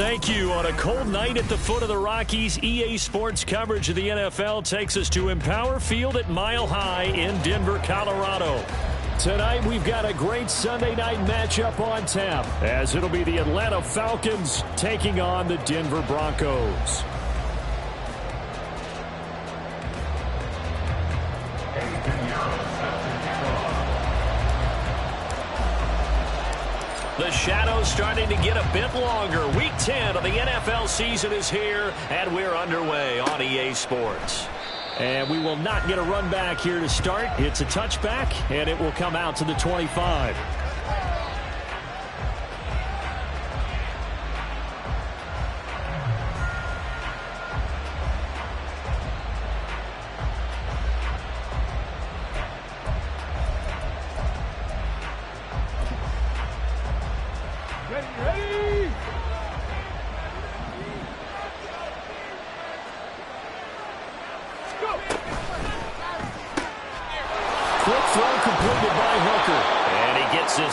thank you. On a cold night at the foot of the Rockies, EA Sports coverage of the NFL takes us to Empower Field at Mile High in Denver, Colorado. Tonight, we've got a great Sunday night matchup on tap, as it'll be the Atlanta Falcons taking on the Denver Broncos. The shadow's starting to get a bit longer. Week 10 of the NFL season is here, and we're underway on EA Sports. And we will not get a run back here to start. It's a touchback, and it will come out to the 25.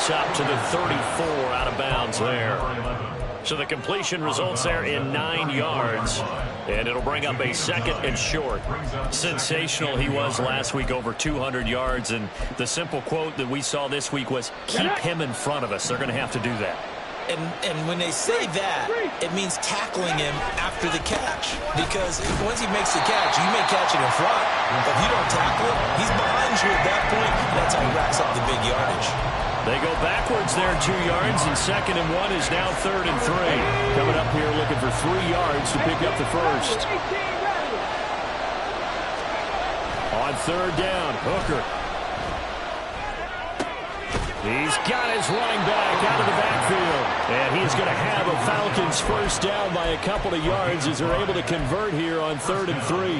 Up to the 34 out of bounds there. So the completion results there in 9 yards, and it'll bring up a second and short. Sensational he was last week, over 200 yards, and the simple quote that we saw this week was, keep him in front of us. They're going to have to do that. And when they say that, it means tackling him after the catch. Because once he makes the catch, you may catch it in front. But if you don't tackle him, he's behind you at that point. That's how he racks up the big yardage. They go backwards there 2 yards, and 2nd and 1 is now 3rd and 3. Coming up here looking for 3 yards to pick up the first. On 3rd down, Hooker. He's got his running back out of the backfield. And he's going to have a Falcons first down by a couple of yards as they're able to convert here on 3rd and 3.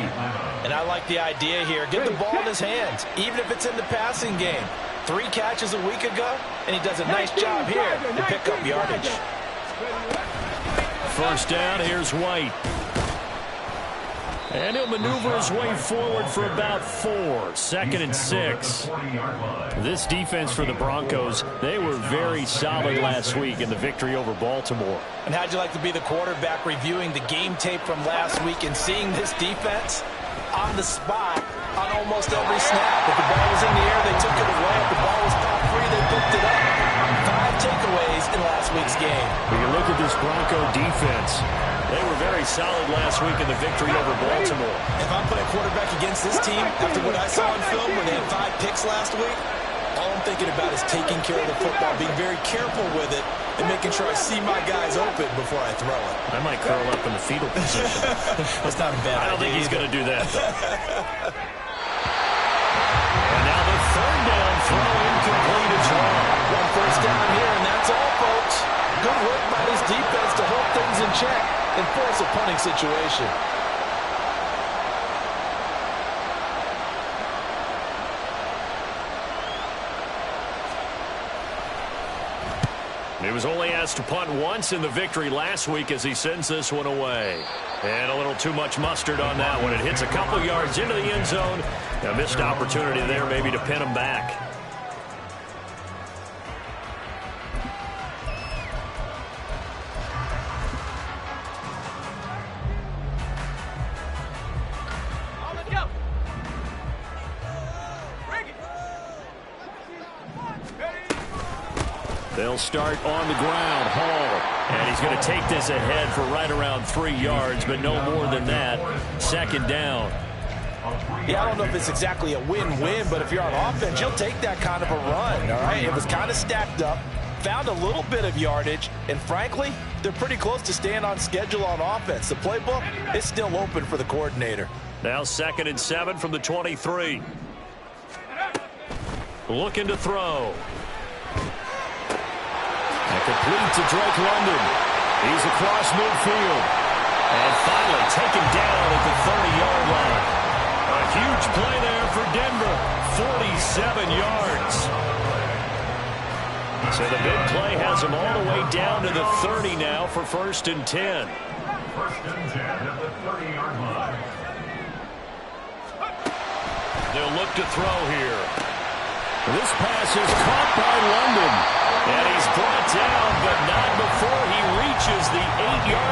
And I like the idea here. Get the ball in his hands, even if it's in the passing game. 3 catches a week ago, and he does a nice job here to pick up yardage. First down, here's White. And he'll maneuver his way forward for about 4. 2nd and 6. This defense for the Broncos, they were very solid last week in the victory over Baltimore. And how'd you like to be the quarterback reviewing the game tape from last week and seeing this defense on the spot on almost every snap? If the ball was in the air, they took it away. If the ball was caught free, they picked it up. 5 takeaways in last week's game. When you look at this Bronco defense, they were very solid last week in the victory over Baltimore. If I'm playing quarterback against this team, after what I saw on film where they had 5 picks last week, all I'm thinking about is taking care of the football, being very careful with it, and making sure I see my guys open before I throw it. I might curl up in the fetal position. That's not a bad idea. I don't think he's going to do that, though. And now the 3rd down throw incomplete as well. 1 first down here, and that's all, folks. Good work by this defense to hold things in check and force a punting situation. He was only asked to punt once in the victory last week as he sends this one away. And a little too much mustard on that one. It hits a couple yards into the end zone. A missed opportunity there maybe to pin him back. They'll start on the ground. Hall. And he's going to take this ahead for right around 3 yards, but no more than that. 2nd down. Yeah, I don't know if it's exactly a win-win, but if you're on offense, you'll take that kind of a run, all right? It was kind of stacked up, found a little bit of yardage, and frankly, they're pretty close to staying on schedule on offense. The playbook is still open for the coordinator. Now 2nd and 7 from the 23. Looking to throw. And complete to Drake London. He's across midfield. And finally taken down at the 30-yard line. A huge play there for Denver. 47 yards. So the big play has him all the way down to the 30 now for 1st and 10. 1st and 10 at the 30-yard line. They'll look to throw here. This pass is caught by London. And he's brought down, but not before he reaches the 8-yard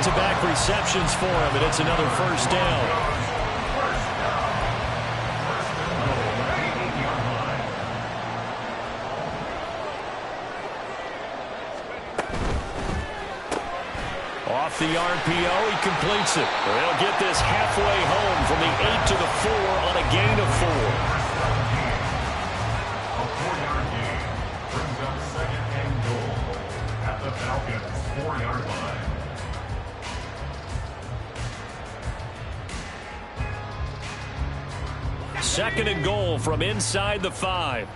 back-to-back receptions for him, and it's another first down. Off the RPO, he completes it. They'll get this halfway home from the 8 to the 4 on a gain of 4. A 4-yard gain brings up second and goal at the Falcons' 4-yard line. Second and goal from inside the 5.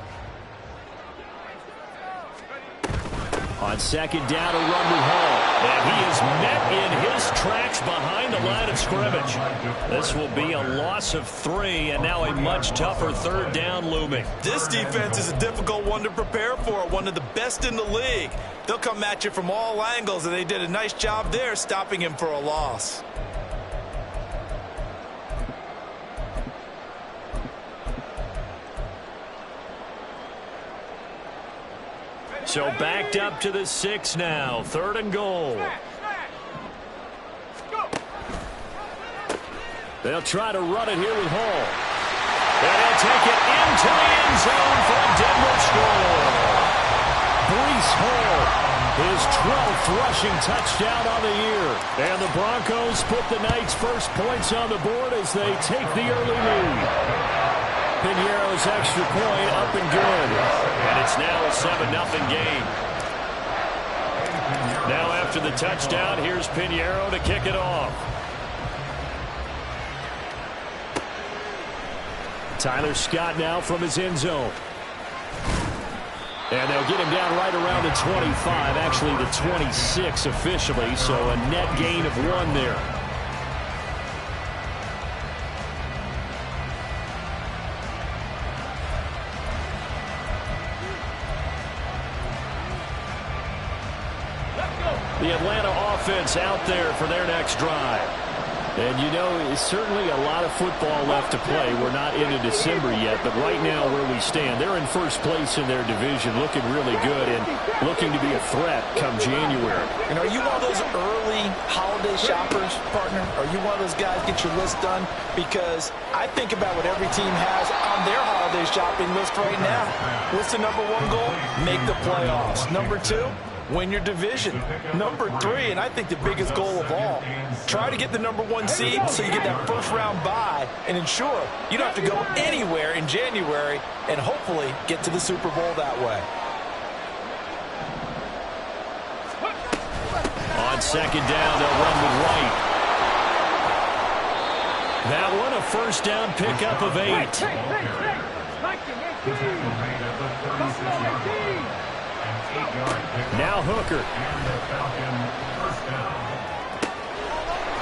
On second down, a run with Hall. And he is met in his tracks behind the line of scrimmage. This will be a loss of 3, and now a much tougher third down looming. This defense is a difficult one to prepare for, one of the best in the league. They'll come at you from all angles, and they did a nice job there stopping him for a loss. So backed up to the 6 now. Third and goal. They'll try to run it here with Hall. And they'll take it into the end zone for a Denver score. Breece Hall, his 12th rushing touchdown on the year. And the Broncos put the night's first points on the board as they take the early lead. Pinheiro's extra point up and good. And it's now a 7-0 game. Now after the touchdown, here's Pinheiro to kick it off. Tyler Scott now from his end zone. And they'll get him down right around the 25, actually the 26 officially, so a net gain of 1 there. The Atlanta offense out there for their next drive. And, you know, it's certainly a lot of football left to play. We're not into December yet, but right now where we stand, they're in first place in their division, looking really good and looking to be a threat come January. And are you one of those early holiday shoppers, partner? Are you one of those guys get your list done? Because I think about what every team has on their holiday shopping list right now. What's the number 1 goal? Make the playoffs. Number 2? Win your division. Number 3, and I think the biggest goal of all, try to get the number 1 seed so you get that first-round bye and ensure you don't have to go anywhere in January and hopefully get to the Super Bowl that way. On second down, they'll run with White. That one a first down pickup of 8. Now Hooker.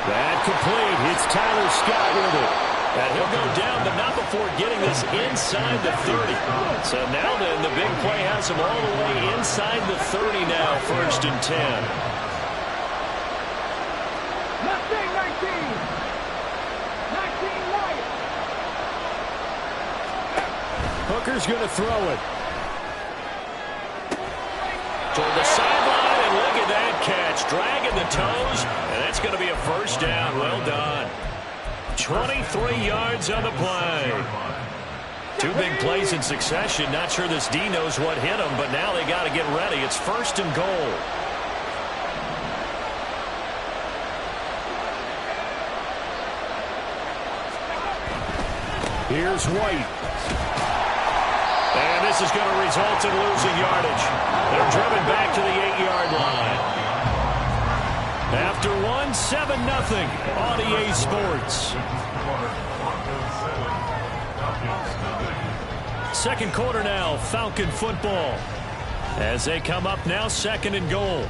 That complete. It's Tyler Scott with it. And he'll go down, but not before getting this inside the 30. So now then, the big play has him all the way inside the 30 now, 1st and 10. 19 right. Hooker's going to throw it. Toward the sideline, and look at that catch. Dragging the toes, and that's going to be a first down. Well done. 23 yards on the play. 2 big plays in succession. Not sure this D knows what hit him, but now they got to get ready. It's 1st and goal. Here's White. And this is going to result in losing yardage. They're driven back to the 8-yard line. After 1, 7-0 on EA Sports. Second quarter now, Falcon football. As they come up now, 2nd and goal.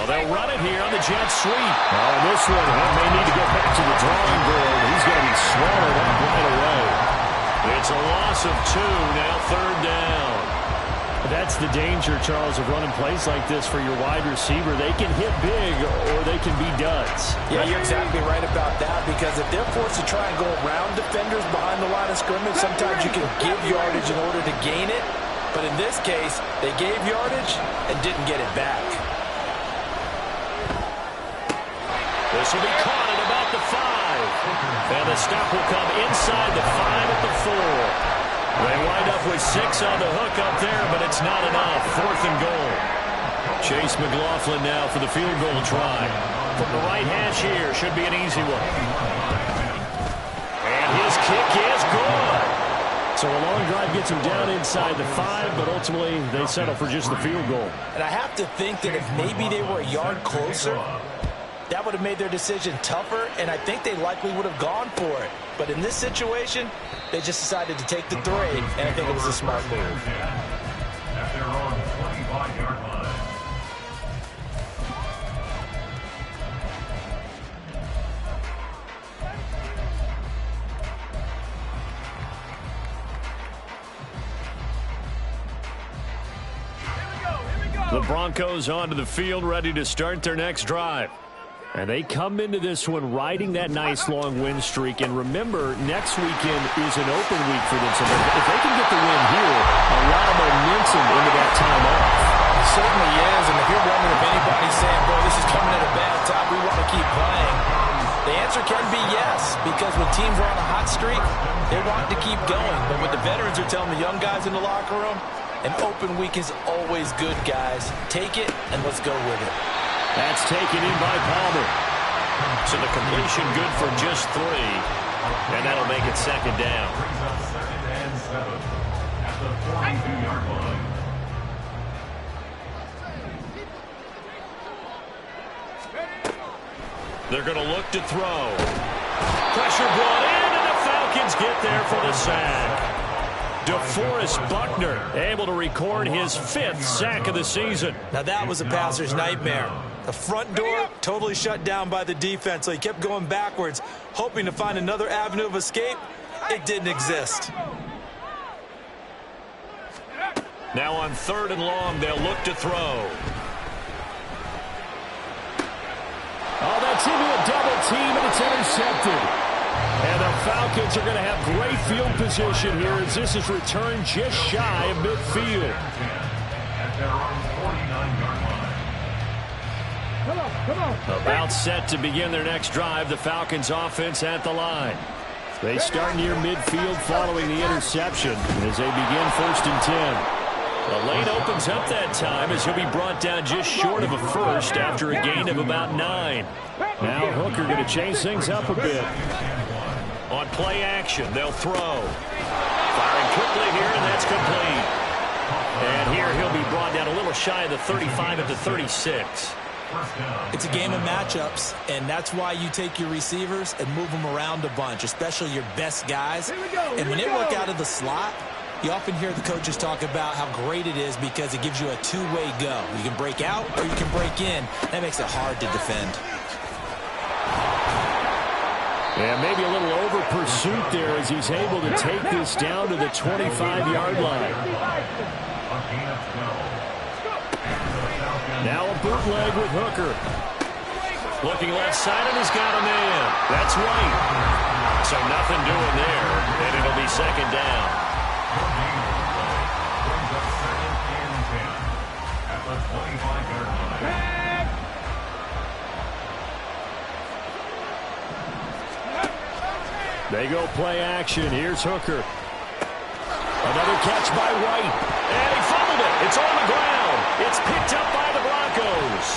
They'll run it here on the jet sweep. Oh, this one may need to go back to the drawing board. He's going to be swallowed up right away. It's a loss of 2, now 3rd down. That's the danger, Charles, of running plays like this for your wide receiver. They can hit big or they can be duds. Yeah, you're exactly right about that, because if they're forced to try and go around defenders behind the line of scrimmage, sometimes you can give yardage in order to gain it. But in this case, they gave yardage and didn't get it back. This will be caught at about the 5. And the stop will come inside the 5 at the 4. They wind up with 6 on the hook up there, but it's not enough. 4th and goal. Chase McLaughlin now for the field goal try. From the right hash here, should be an easy one. And his kick is good. So a long drive gets him down inside the 5, but ultimately they settle for just the field goal. And I have to think that if maybe they were a yard closer, that would have made their decision tougher, and I think they likely would have gone for it. But in this situation, they just decided to take the 3, and I think it was a smart move. At their own 25-yard line. The Broncos onto the field, ready to start their next drive. And they come into this one riding that nice long win streak. And remember, next weekend is an open week for them. So if they can get the win here, a lot of momentum into that time off. It certainly is. And if you're wondering if anybody's saying, boy, this is coming at a bad time, we want to keep playing, the answer can be yes. Because when teams are on a hot streak, they want to keep going. But what the veterans are telling the young guys in the locker room, an open week is always good, guys. Take it, and let's go with it. That's taken in by Palmer. So the completion good for just 3. And that'll make it 2nd down. Brings up 2nd and 7 at the 42-yard line. They're going to look to throw. Pressure brought in, and the Falcons get there for the sack. DeForest Buckner able to record his 5th sack of the season. Now that was a passer's nightmare. The front door totally shut down by the defense, so he kept going backwards, hoping to find another avenue of escape. It didn't exist. Now on 3rd and long, they'll look to throw. Oh, that's into a double team, and it's intercepted. And the Falcons are going to have great field position here as this is returned just shy of midfield. At their own 49-yard line. About set to begin their next drive, the Falcons offense at the line. They start near midfield following the interception as they begin 1st and 10. The lane opens up that time as he'll be brought down just short of a first after a gain of about 9. Now Hooker going to change things up a bit. On play action, they'll throw. Firing quickly here, and that's complete. And here he'll be brought down a little shy of the 35 at the 36. It's a game of matchups, and that's why you take your receivers and move them around a bunch, especially your best guys. And when they work out of the slot, you often hear the coaches talk about how great it is because it gives you a two-way go. You can break out or you can break in. That makes it hard to defend. Yeah, maybe a little over pursuit there as he's able to take this down to the 25-yard line. Now a bootleg with Hooker. Looking left side, and he's got a man. That's White. So nothing doing there, and it'll be 2nd down. They go play action. Here's Hooker. Another catch by White. And he fumbled it. It's on the ground. It's picked up by the Broncos.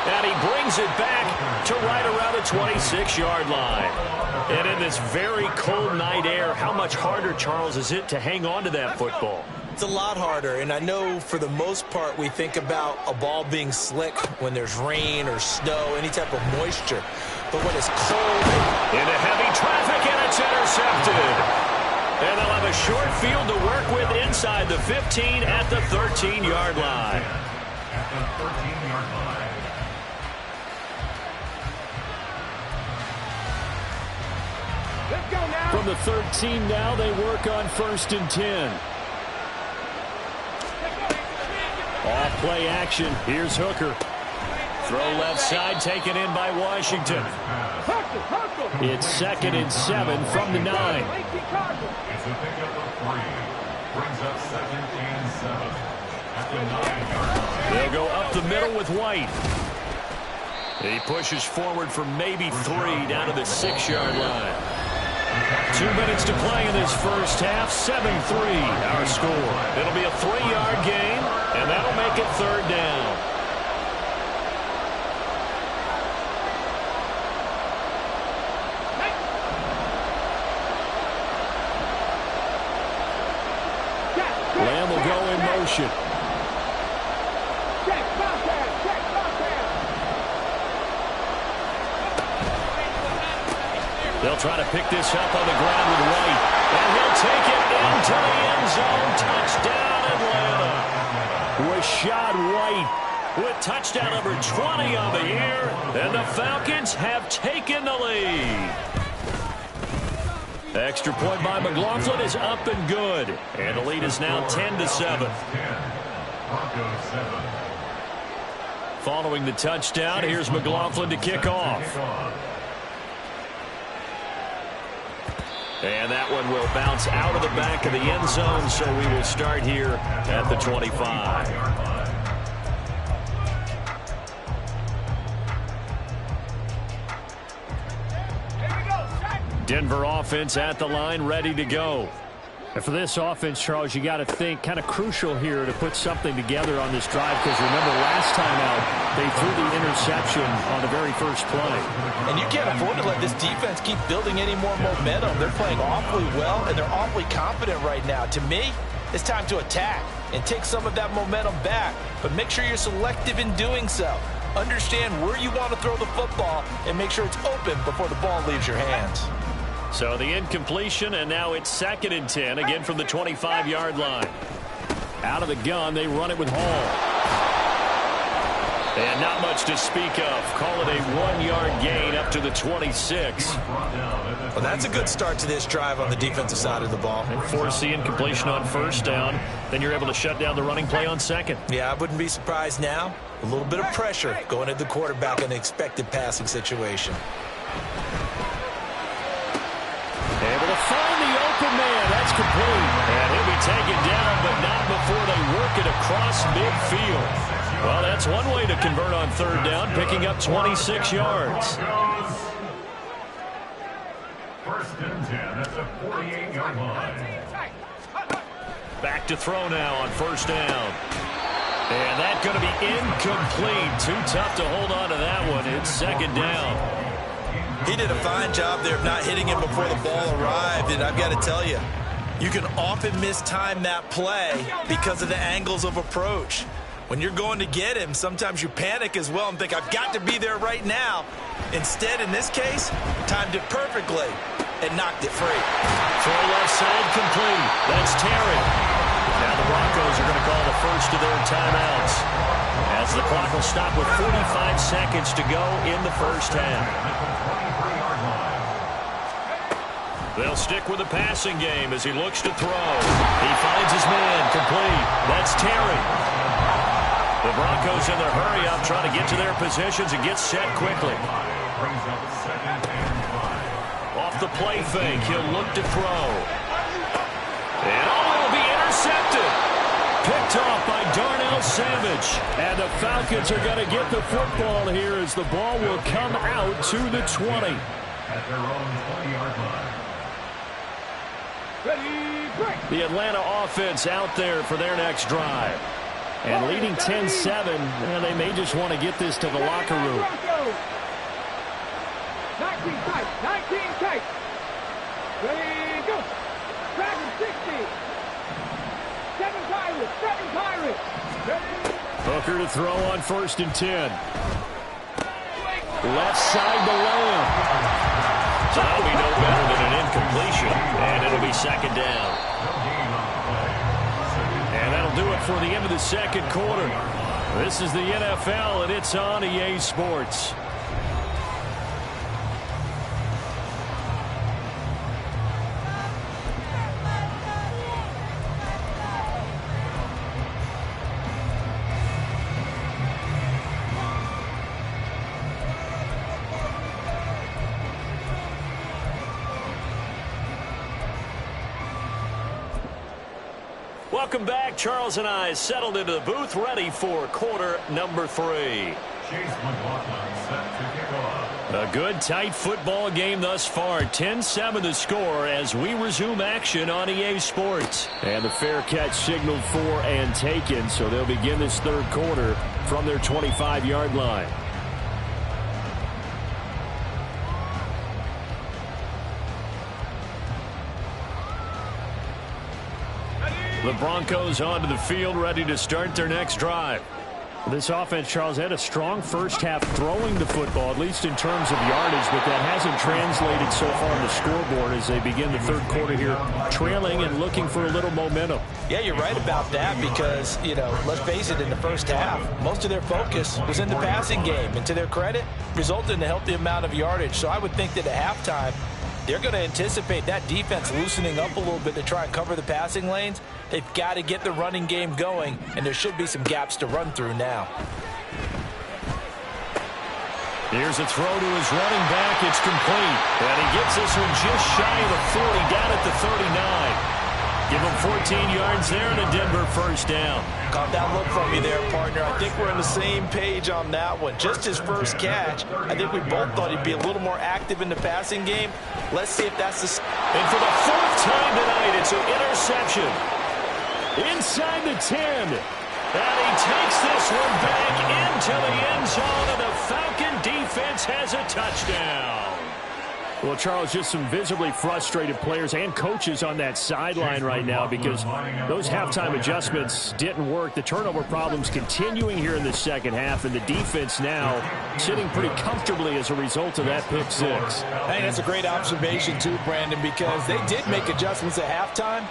And he brings it back to right around the 26-yard line. And in this very cold night air, how much harder, Charles, is it to hang on to that football? It's a lot harder, and I know for the most part we think about a ball being slick when there's rain or snow, any type of moisture. But when it's cold... Into heavy traffic, and it's intercepted. And they'll have a short field to work with inside the 15 at the 13-yard line. At the 13-yard line. From the 13 now, they work on 1st and 10. Off play action. Here's Hooker. Throw left side taken in by Washington. It's 2nd and 7 from the 9. It's a pickup of 3. Brings up 2nd and 7 at the 9-yard line. They'll go up the middle with White. He pushes forward for maybe 3 down to the 6-yard line. 2 minutes to play in this first half. 7-3 our score. It'll be a 3-yard gain, and that'll make it 3rd down. Lamb will go in motion. They'll try to pick this up on the ground with White. And he'll take it into the end zone. Touchdown, Atlanta. Rashad White with touchdown number 20 on the year. And the Falcons have taken the lead. Extra point by McLaughlin is up and good. And the lead is now 10-7. Following the touchdown, here's McLaughlin to kick off. And that one will bounce out of the back of the end zone, so we will start here at the 25. Denver offense at the line, ready to go. And for this offense, Charles, you got to think kind of crucial here to put something together on this drive, because remember last time out they threw the interception on the very first play. And you can't afford to let this defense keep building any more momentum. They're playing awfully well, and they're awfully confident right now. To me, it's time to attack and take some of that momentum back, but make sure you're selective in doing so. Understand where you want to throw the football and make sure it's open before the ball leaves your hands. So the incompletion, and now it's 2nd and 10, again from the 25-yard line. Out of the gun, they run it with Hall. And not much to speak of. Call it a 1-yard gain up to the 26. Well, that's a good start to this drive on the defensive side of the ball. And force the incompletion on 1st down. Then you're able to shut down the running play on 2nd. Yeah, I wouldn't be surprised now. A little bit of pressure going at the quarterback in an expected passing situation. Able to find the open man. That's complete. And he'll be taken down, but not before they work it across midfield. Well, that's one way to convert on 3rd down, picking up 26 yards. 1st and 10 at the 48-yard line. Back to throw now on 1st down. And that's going to be incomplete. Too tough to hold on to that one. It's 2nd down. He did a fine job there of not hitting him before the ball arrived, and I've got to tell you, you can often mistime that play because of the angles of approach. When you're going to get him, sometimes you panic as well and think, I've got to be there right now. Instead, in this case, timed it perfectly and knocked it free. Throw left side complete. That's Terry. Now the Broncos are going to call the first of their timeouts, as the clock will stop with 45 seconds to go in the first half. They'll stick with the passing game as he looks to throw. He finds his man complete. That's Terry. The Broncos in their hurry-up trying to get to their positions and get set quickly. Off the play fake, he'll look to throw. And it'll be intercepted. Picked off by Darnell Savage. And the Falcons are going to get the football here as the ball will come out to the 20. At their own 20-yard line. The Atlanta offense out there for their next drive. And leading 10-7, they may just want to get this to the locker room. 19 tight, 19 tight. Ready, go. Dragon 60. 7 Pirates. Hooker to throw on 1st and 10. Left side to Lamb. So that'll be no better than an incompletion, and it'll be 2nd down. And that'll do it for the end of the 2nd quarter. This is the NFL, and it's on EA Sports. Welcome back. Charles and I settled into the booth, ready for quarter number 3. Chase McLaughlin set to kick off. A good, tight football game thus far. 10-7 the score as we resume action on EA Sports. And the fair catch signaled for and taken, so they'll begin this third quarter from their 25-yard line. The Broncos onto the field, ready to start their next drive. This offense, Charles, had a strong first half throwing the football, at least in terms of yardage, but that hasn't translated so far on the scoreboard as they begin the third quarter here, trailing and looking for a little momentum. Yeah, you're right about that because, let's face it, in the first half, most of their focus was in the passing game. And to their credit, resulted in a healthy amount of yardage. So I would think that at halftime, they're going to anticipate that defense loosening up a little bit to try and cover the passing lanes. They've got to get the running game going, and there should be some gaps to run through now. Here's a throw to his running back. It's complete. And he gets this one just shy of the 40, down at the 39. Give him 14 yards there and a Denver first down. Caught that look from you there, partner. I think we're on the same page on that one. Just his first catch, I think we both thought he'd be a little more active in the passing game. Let's see if that's the... And for the 4th time tonight, it's an interception. Inside the 10. And he takes this one back into the end zone, and the Falcon defense has a touchdown. Well, Charles, just some visibly frustrated players and coaches on that sideline right now because those halftime adjustments didn't work. The turnover problems continuing here in the second half, and the defense now sitting pretty comfortably as a result of that pick six. Hey, that's a great observation too, Brandon, because they did make adjustments at halftime.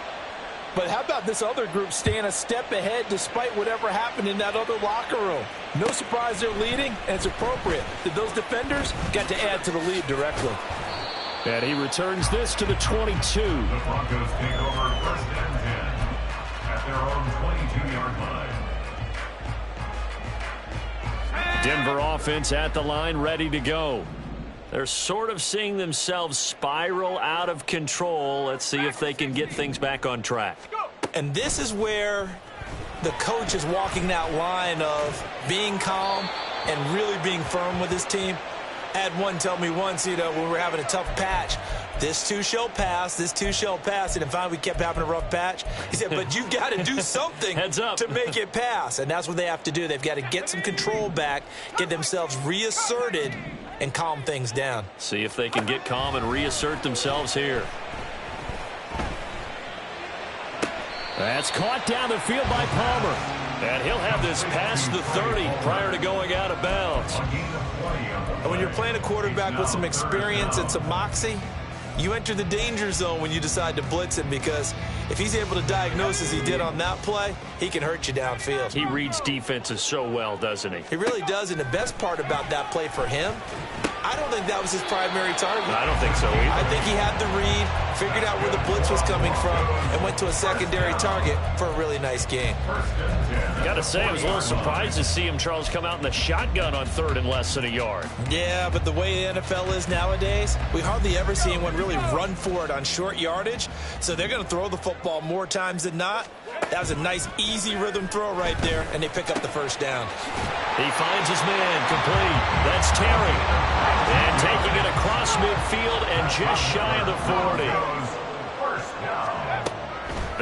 But how about this other group staying a step ahead despite whatever happened in that other locker room? No surprise they're leading, and it's appropriate that those defenders got to add to the lead directly. And he returns this to the 22. The Broncos take over 1st and 10 at their own 22-yard line. Denver offense at the line, ready to go. They're sort of seeing themselves spiral out of control. Let's see if they can get things back on track. And this is where the coach is walking that line of being calm and really being firm with his team. I had one tell me once, when we were having a tough patch, this too shall pass, this too shall pass. And finally we kept having a rough patch. He said, but you got to do something Heads up. to make it pass. And that's what they have to do. They've got to get some control back, get themselves reasserted, and calm things down. See if they can get calm and reassert themselves here. That's caught down the field by Palmer. And he'll have this past the 30 prior to going out of bounds. And when you're playing a quarterback with some experience and some moxie, you enter the danger zone when you decide to blitz him, because if he's able to diagnose as he did on that play, he can hurt you downfield. He reads defenses so well, doesn't he? He really does, and the best part about that play for him, I don't think that was his primary target. I don't think so either. I think he had the read, figured out where the blitz was coming from, and went to a secondary target for a really nice game. Got to say, I was a little surprised to see him, Charles, come out in the shotgun on 3rd and less than a yard. Yeah, but the way the NFL is nowadays, we hardly ever see anyone really run for it on short yardage, so they're going to throw the football more times than not. That was a nice, easy rhythm throw right there, and they pick up the first down. He finds his man, complete. That's Terry. And taking it across midfield and just shy of the 40.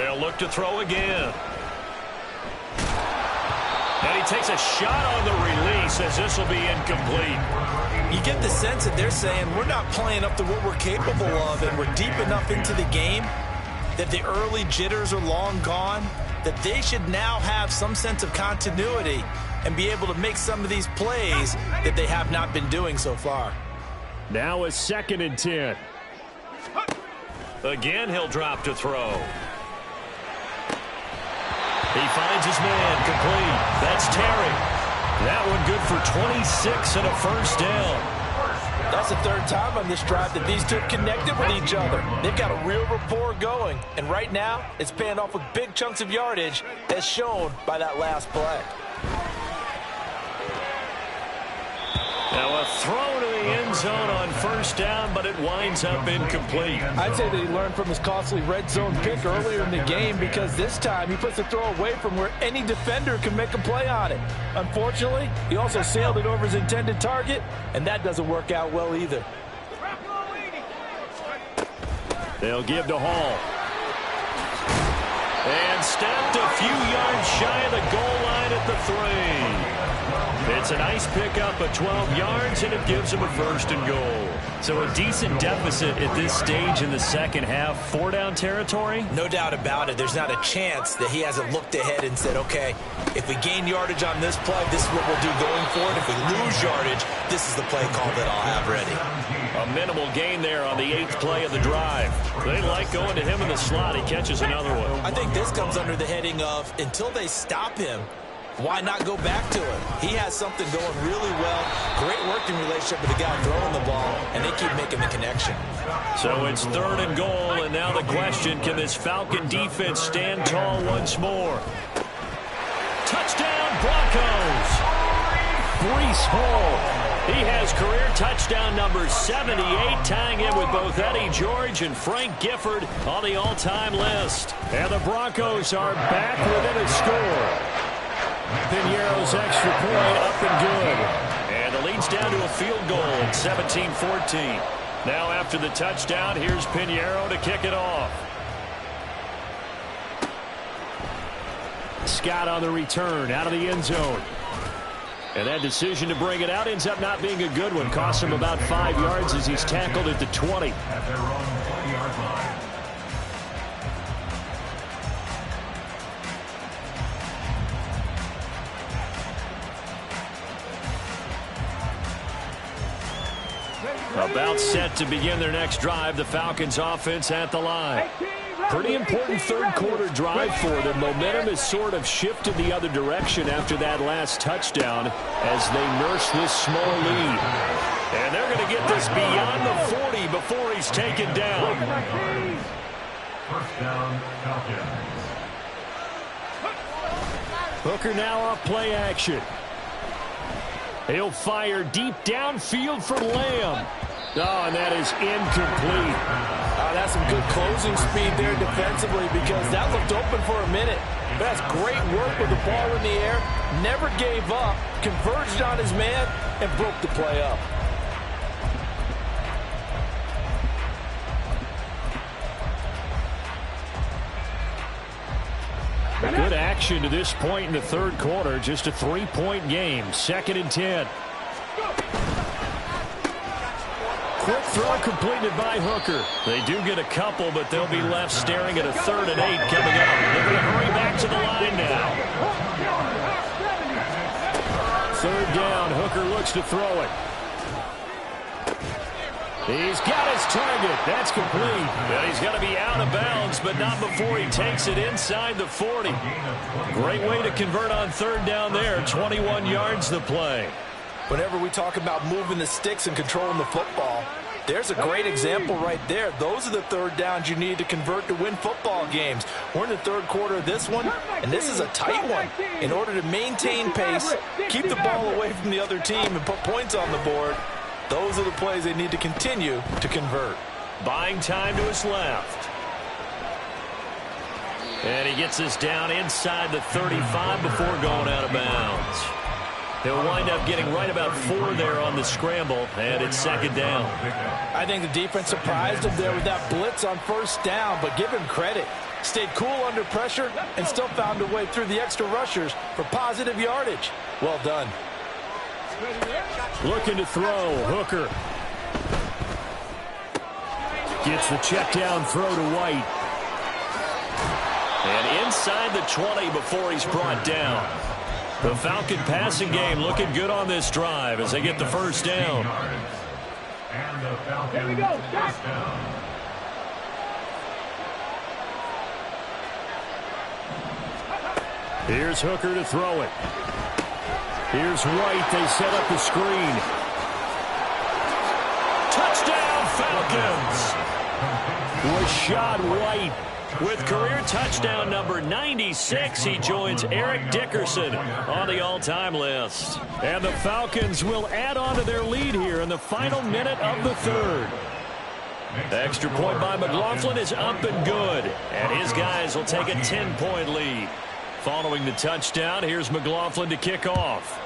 They'll look to throw again. And he takes a shot on the release as this will be incomplete. You get the sense that they're saying we're not playing up to what we're capable of, and we're deep enough into the game that the early jitters are long gone, that they should now have some sense of continuity and be able to make some of these plays that they have not been doing so far. Now a 2nd and 10. Again, he'll drop to throw. He finds his man, complete. That's Terry. That one good for 26 and a first down. That's the 3rd time on this drive that these two have connected with each other. They've got a real rapport going, and right now it's paying off with big chunks of yardage, as shown by that last play. Now a throw to the end zone on first down, but it winds up incomplete. I'd say that he learned from his costly red zone pick earlier in the game, because this time he puts the throw away from where any defender can make a play on it. Unfortunately, he also sailed it over his intended target, and that doesn't work out well either. They'll give to Hall. And stepped a few yards shy of the goal line at the 3. It's a nice pickup of 12 yards, and it gives him a 1st and goal. So a decent deficit at this stage in the second half. 4-down territory? No doubt about it. There's not a chance that he hasn't looked ahead and said, okay, if we gain yardage on this play, this is what we'll do going forward. If we lose yardage, this is the play call that I'll have ready. A minimal gain there on the 8th play of the drive. They like going to him in the slot. He catches another one. I think this comes under the heading of, until they stop him, why not go back to him? He has something going really well. Great working relationship with the guy throwing the ball, and they keep making the connection. So it's 3rd and goal, and now the question, can this Falcon defense stand tall once more? Touchdown, Broncos! Breece Hall. He has career touchdown number 78, tying in with both Eddie George and Frank Gifford on the all-time list. And the Broncos are back within a score. Piñeiro's extra point up and good. And the lead's down to a field goal at 17-14. Now after the touchdown, here's Piñeiro to kick it off. Scott on the return out of the end zone. And that decision to bring it out ends up not being a good one. Costs him about 5 yards as he's tackled at the 20. At their own 20-yard line. About set to begin their next drive. The Falcons offense at the line. Pretty important third quarter drive for them. Momentum has sort of shifted the other direction after that last touchdown as they nurse this small lead. And they're going to get this beyond the 40 before he's taken down. 1st down, Falcons. Hooker now off play action. He'll fire deep downfield for Lamb. Oh, and that is incomplete. That's some good closing speed there defensively, because that looked open for a minute. But that's great work with the ball in the air. Never gave up, converged on his man, and broke the play up. Good action to this point in the third quarter. Just a 3-point game. 2nd and 10. Quick throw completed by Hooker. They do get a couple, but they'll be left staring at a 3rd and 8 coming up. They're going to hurry back to the line now. 3rd down. Hooker looks to throw it. He's got his target. That's complete. Well, he's got to be out of bounds, but not before he takes it inside the 40. Great way to convert on 3rd down there. 21 yards the play. Whenever we talk about moving the sticks and controlling the football, there's a great example right there. Those are the 3rd downs you need to convert to win football games. We're in the 3rd quarter of this one, and this is a tight one. In order to maintain pace, keep the ball away from the other team, and put points on the board, those are the plays they need to continue to convert. Buying time to his left. And he gets this down inside the 35 before going out of bounds. He'll wind up getting right about 4 there on the scramble, and it's 2nd down. I think the defense surprised him there with that blitz on 1st down, but give him credit. Stayed cool under pressure and still found a way through the extra rushers for positive yardage. Well done. Looking to throw. Hooker gets the check down throw to White. And inside the 20 before he's brought down. The Falcon passing game looking good on this drive as they get the 1st down. And the Falcons 1st down. Here's Hooker to throw it. Here's White. They set up the screen. Touchdown, Falcons! Rashad White With career touchdown number 96, he joins Eric Dickerson on the all-time list. And the Falcons will add on to their lead here in the final minute of the third. Extra point by McLaughlin is up and good. And his guys will take a 10-point lead. Following the touchdown, here's McLaughlin to kick off.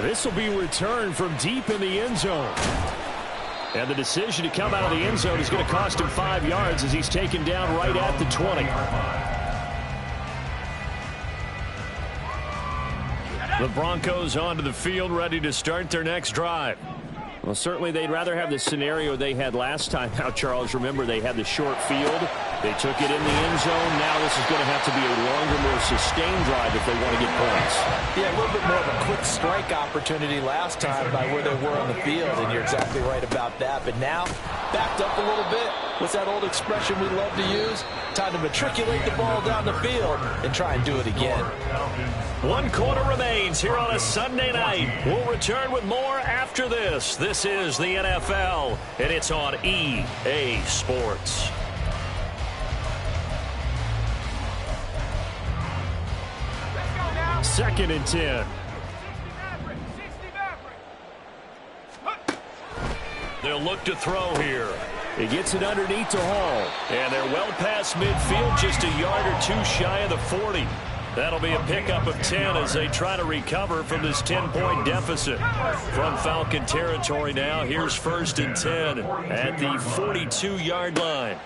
This will be returned from deep in the end zone. And the decision to come out of the end zone is going to cost him 5 yards as he's taken down right at the 20. The Broncos onto the field, ready to start their next drive. Well, certainly they'd rather have the scenario they had last time. Now, Charles, remember, they had the short field. They took it in the end zone. Now this is going to have to be a longer, more sustained drive if they want to get points. Yeah, a little bit more of a quick strike opportunity last time by where they were on the field, and you're exactly right about that. But now, backed up a little bit. What's that old expression we love to use? Time to matriculate the ball down the field and try and do it again. 1 quarter remains here on a Sunday night. We'll return with more after this. This is the NFL, and it's on EA Sports. Second and 10. They'll look to throw here. He gets it underneath to Hall. And they're well past midfield, just a yard or two shy of the 40. That'll be a pickup of 10 as they try to recover from this 10-point deficit. From Falcon territory now, here's 1st and 10 at the 42-yard line.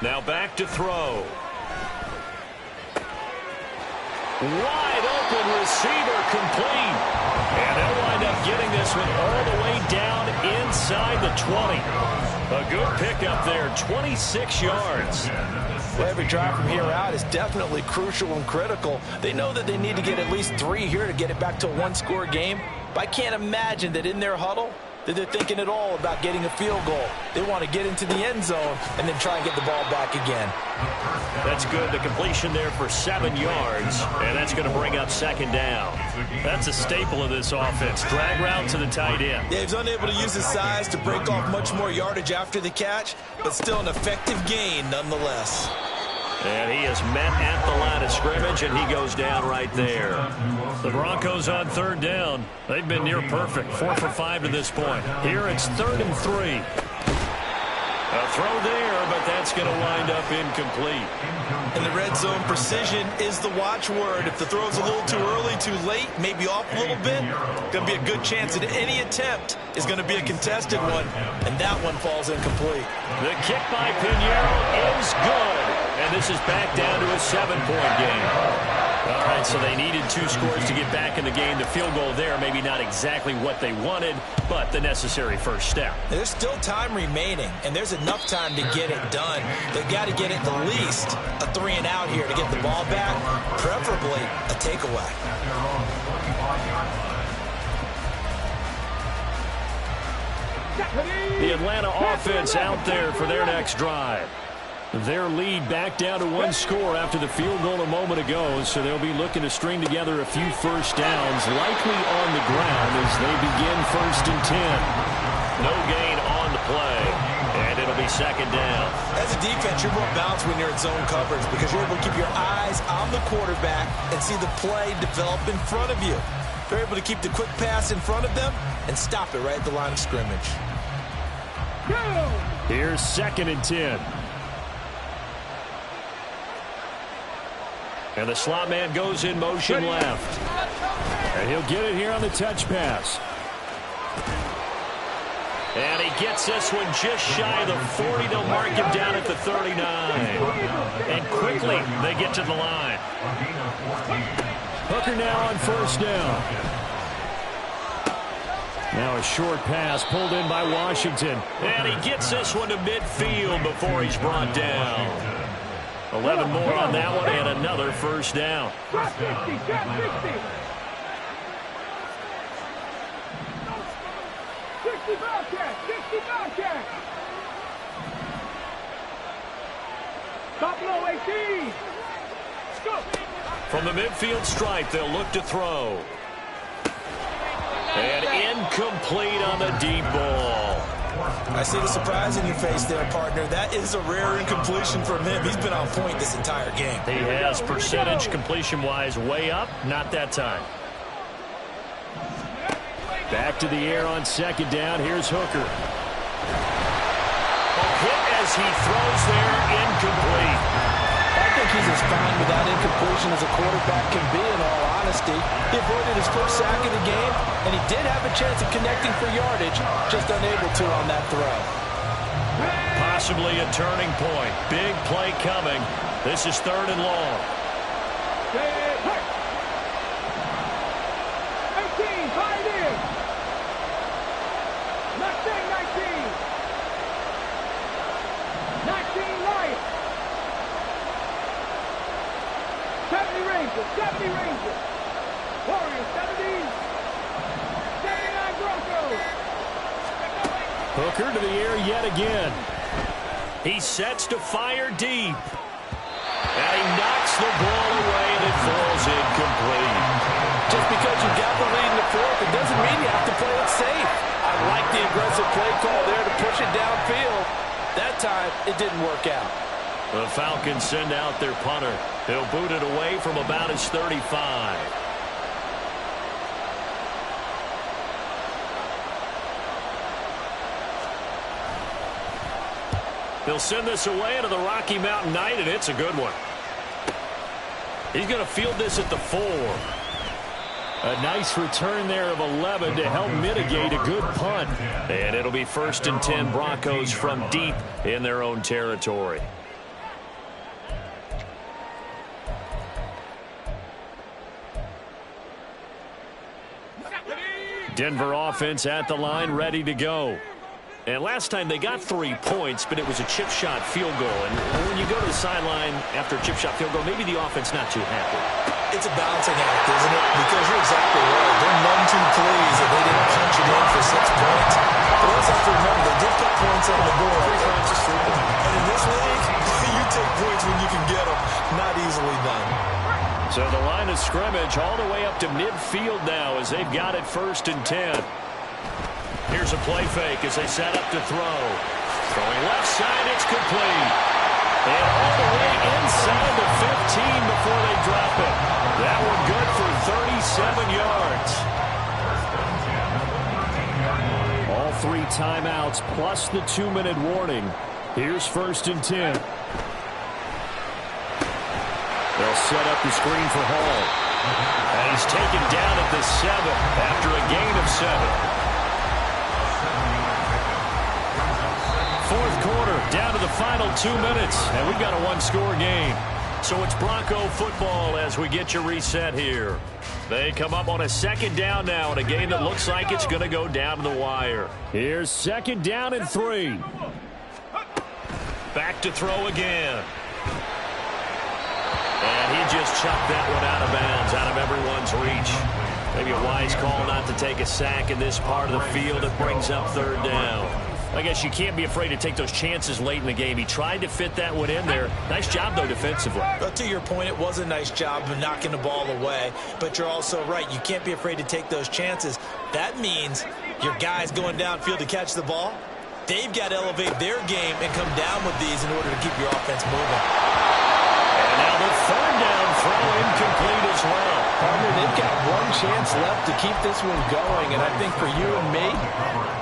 Now back to throw. Wide open receiver complete. And they'll wind up getting this one all the way down inside the 20. A good pickup there, 26 yards. Well, every drive from here out is definitely crucial and critical. They know that they need to get at least 3 here to get it back to a 1-score game. But I can't imagine that in their huddle that they're thinking at all about getting a field goal. They want to get into the end zone and then try and get the ball back again. That's good. The completion there for 7 yards, and that's going to bring up 2nd down. That's a staple of this offense. Drag route to the tight end. Yeah, he's unable to use his size to break off much more yardage after the catch, but still an effective gain nonetheless. And he is met at the line of scrimmage, and he goes down right there. The Broncos on 3rd down. They've been near perfect, 4 for 5 to this point. Here it's 3rd and 3. A throw there, but that's going to wind up incomplete. In the red zone, precision is the watchword. If the throw's a little too early, too late, maybe off a little bit, going to be a good chance that any attempt is going to be a contested one, and that one falls incomplete. The kick by Pinheiro is good, and this is back down to a 7-point game. All right, so they needed 2 scores to get back in the game. The field goal there, maybe not exactly what they wanted, but the necessary first step. There's still time remaining, and there's enough time to get it done. They've got to get it at least a 3-and-out here to get the ball back, preferably a takeaway. The Atlanta offense out there for their next drive. Their lead back down to 1 score after the field goal a moment ago, so they'll be looking to string together a few first downs, likely on the ground as they begin 1st and 10. No gain on the play, and it'll be 2nd down. As a defense, you're more balanced when you're in zone coverage because you're able to keep your eyes on the quarterback and see the play develop in front of you. They're able to keep the quick pass in front of them and stop it right at the line of scrimmage. Here's 2nd and 10. And the slot man goes in motion left. And he'll get it here on the touch pass. And he gets this one just shy of the 40. They'll mark him down at the 39. And quickly they get to the line. Hooker now on 1st down. Now a short pass pulled in by Washington. And he gets this one to midfield before he's brought down. 11 more on that one and another 1st down. Drop 50, drop 50. 60 Bobcat, 60 Bobcat. Top low 18. Go. From the midfield stripe, they'll look to throw. And incomplete on the deep ball. I see the surprise in your face there, partner. That is a rare incompletion from him. He's been on point this entire game. He has percentage completion-wise way up. Not that time. Back to the air on second down. Here's Hooker. Hit as he throws there, incomplete. I think he's as fine with that incompletion as a quarterback can be, in all honesty. He avoided his first sack of the game, and he did have a chance of connecting for yardage, just unable to on that throw. Possibly a turning point. Big play coming. This is 3rd and long. 18, hide in. Not saying 19. 19 Lions. 70 Rangers, 70 Rangers. Warriors, 70. 79 Broncos. Hooker to the air yet again. He sets to fire deep. And he knocks the ball away and it falls incomplete. Just because you got the lead in the fourth, it doesn't mean you have to play it safe. I like the aggressive play call there to push it downfield. That time, it didn't work out. The Falcons send out their punter. He'll boot it away from about his 35. They'll send this away into the Rocky Mountain Night, and it's a good one. He's going to field this at the 4. A nice return there of 11 to help mitigate a good punt. And it'll be 1st and 10 Broncos from deep in their own territory. Denver offense at the line, ready to go. And last time they got 3 points, but it was a chip shot field goal. And when you go to the sideline after a chip shot field goal, maybe the offense not too happy. It's a balancing act, isn't it? Because you're exactly right. They're none too pleased that they didn't punch it in for 6 points. But also have to remember, they did put points on the board. 3 points is 3 points. And in this league, you take points when you can get them. Not easily done. So the line of scrimmage all the way up to midfield now as they've got it 1st and 10. Here's a play fake as they set up to throw. Throwing left side, it's complete. And all the way inside the 15 before they drop it. That one good for 37 yards. All 3 timeouts plus the 2-minute warning. Here's 1st and 10. They'll set up the screen for Hall. And he's taken down at the 7 after a gain of 7. 4th quarter, down to the final 2 minutes, and we've got a 1-score game. So it's Bronco football as we get you reset here. They come up on a 2nd down now in a game that looks like it's going to go down to the wire. Here's 2nd down and 3. Back to throw again. And he just chucked that one out of bounds, out of everyone's reach. Maybe a wise call not to take a sack in this part of the field. It brings up 3rd down. I guess you can't be afraid to take those chances late in the game. He tried to fit that one in there. Nice job, though, defensively. But to your point, it was a nice job of knocking the ball away. But you're also right. You can't be afraid to take those chances. That means your guys going downfield to catch the ball, they've got to elevate their game and come down with these in order to keep your offense moving. And now the 3rd down throw incomplete as well. Partner, they've got 1 chance left to keep this one going. And I think for you and me,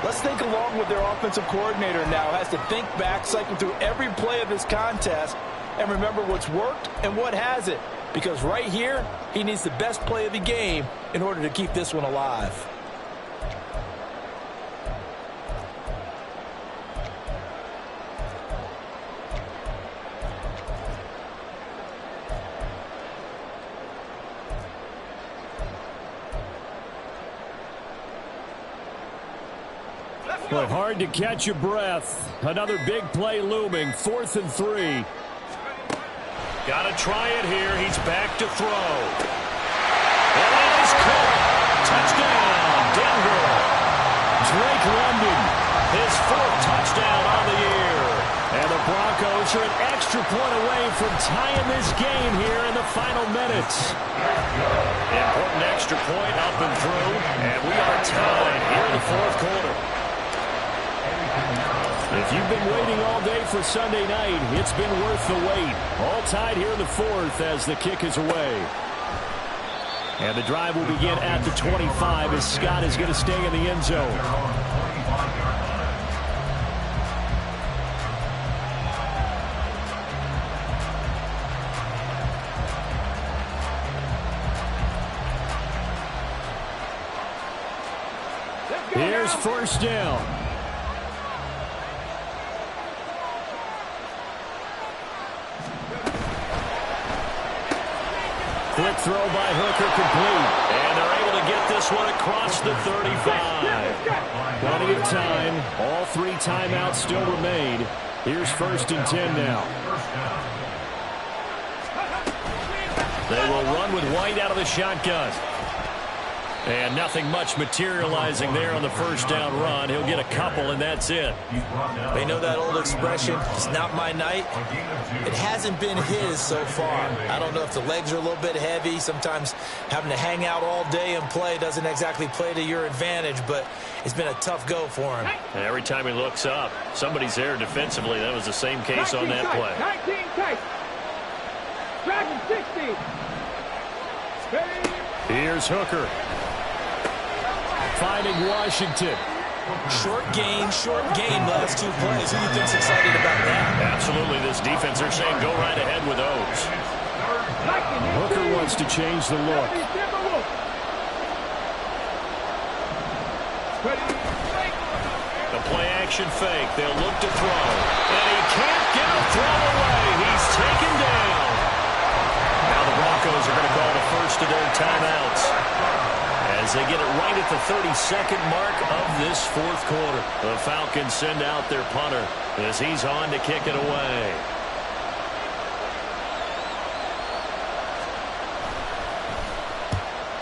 let's think along with their offensive coordinator now. Has to think back, cycle through every play of this contest, and remember what's worked and what hasn't. Because right here, he needs the best play of the game in order to keep this one alive. But hard to catch your breath. Another big play looming. 4th and 3. Got to try it here. He's back to throw. And it is caught. Touchdown, Denver. Drake London. His 4th touchdown on the year. And the Broncos are an extra point away from tying this game here in the final minutes. Important extra point up and through. And we are tied here in the 4th quarter. If you've been waiting all day for Sunday night, it's been worth the wait. All tied here in the fourth as the kick is away. And the drive will begin at the 25 as Scott is going to stay in the end zone. Here's first down. Quick throw by Hooker, complete. And they're able to get this one across the 35. Plenty of time. All 3 timeouts still remain. Here's first and 10 now. They will run with White out of the shotgun. And nothing much materializing there on the first down run. He'll get a couple, and that's it. They know that old expression, it's not my night. It hasn't been his so far. I don't know if the legs are a little bit heavy. Sometimes having to hang out all day and play doesn't exactly play to your advantage, but it's been a tough go for him. And every time he looks up, somebody's there defensively. That was the same case on that play. 19 tight. Dragon 60. Here's Hooker. Finding Washington. Short gain last 2 plays. Who do you think's excited about that? Absolutely. This defense, they're saying go right ahead with those. Hooker wants to change the look. The play action fake. They'll look to throw. And he can't get a throw away. He's taken down. Now the Broncos are going to call the first of their timeouts as they get it right at the 32nd mark of this fourth quarter. The Falcons send out their punter as he's on to kick it away.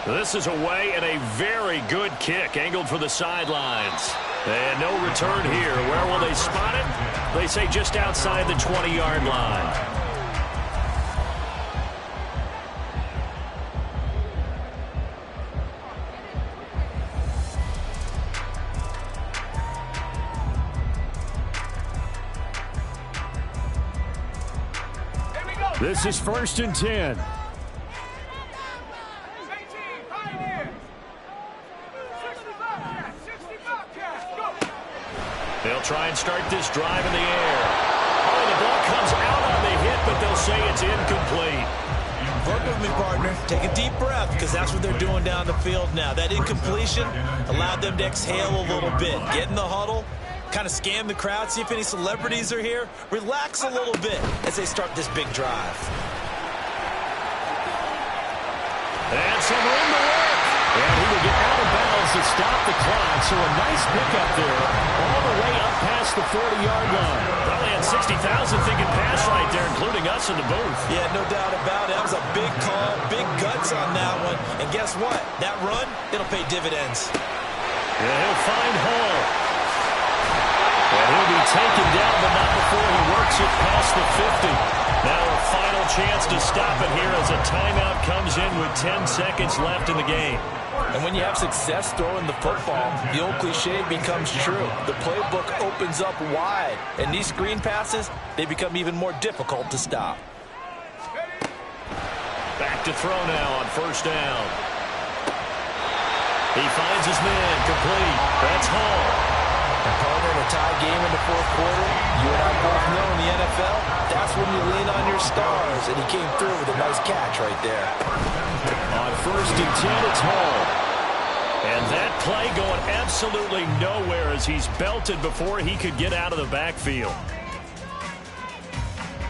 This is away and a very good kick angled for the sidelines. And no return here. Where will they spot it? They say just outside the 20-yard line. This is first and 10. They'll try and start this drive in the air. Oh, the ball comes out on the hit, but they'll say it's incomplete. Work with me, partner. Take a deep breath, because that's what they're doing down the field now. That incompletion allowed them to exhale a little bit. Get in the huddle, kind of scan the crowd, see if any celebrities are here. Relax a little bit as they start this big drive. And some room to work. And he will get out of bounds to stop the clock. So a nice pickup there all the way up past the 40-yard line. Probably had 60,000 thinking pass right there, including us in the booth. Yeah, no doubt about it. That was a big call, big guts on that one. And guess what? That run, it'll pay dividends. Yeah, he'll find Hall. And he'll be taken down, but not before he works it past the 50. Now a final chance to stop it here as a timeout comes in with 10 seconds left in the game. And when you have success throwing the football, the old cliche becomes true. The playbook opens up wide, and these screen passes, they become even more difficult to stop. Back to throw now on first down. He finds his man, complete. That's Hall. And partner, in a tie game in the fourth quarter, you and I both know in the NFL, that's when you lean on your stars, and he came through with a nice catch right there. On first and 10, it's Hall. And that play going absolutely nowhere as he's belted before he could get out of the backfield.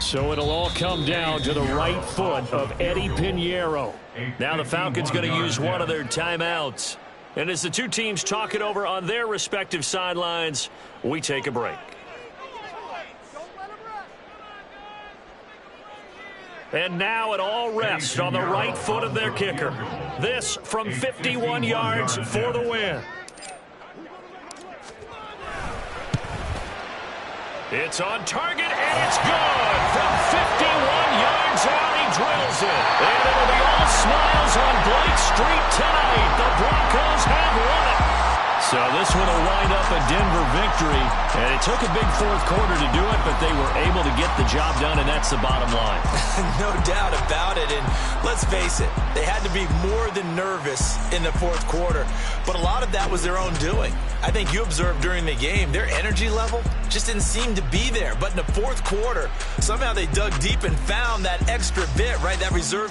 So it'll all come down to the right foot of Eddie Pinheiro. Now the Falcons going to use one of their timeouts. And as the two teams talk it over on their respective sidelines, we take a break. And now it all rests on the right foot of their kicker. This from 51 yards for the win. It's on target, and it's good. From 51 yards out, he drills it. And it'll be all smiles on Blake Street tonight. The Broncos have won it. So this one will wind up a Denver victory. And it took a big fourth quarter to do it, but they were able to get the job done, and that's the bottom line. No doubt about it. And let's face it, they had to be more than nervous in the fourth quarter. But a lot of that was their own doing. I think you observed during the game, their energy level just didn't seem to be there. But in the fourth quarter, somehow they dug deep and found that extra bit, right, that reserve.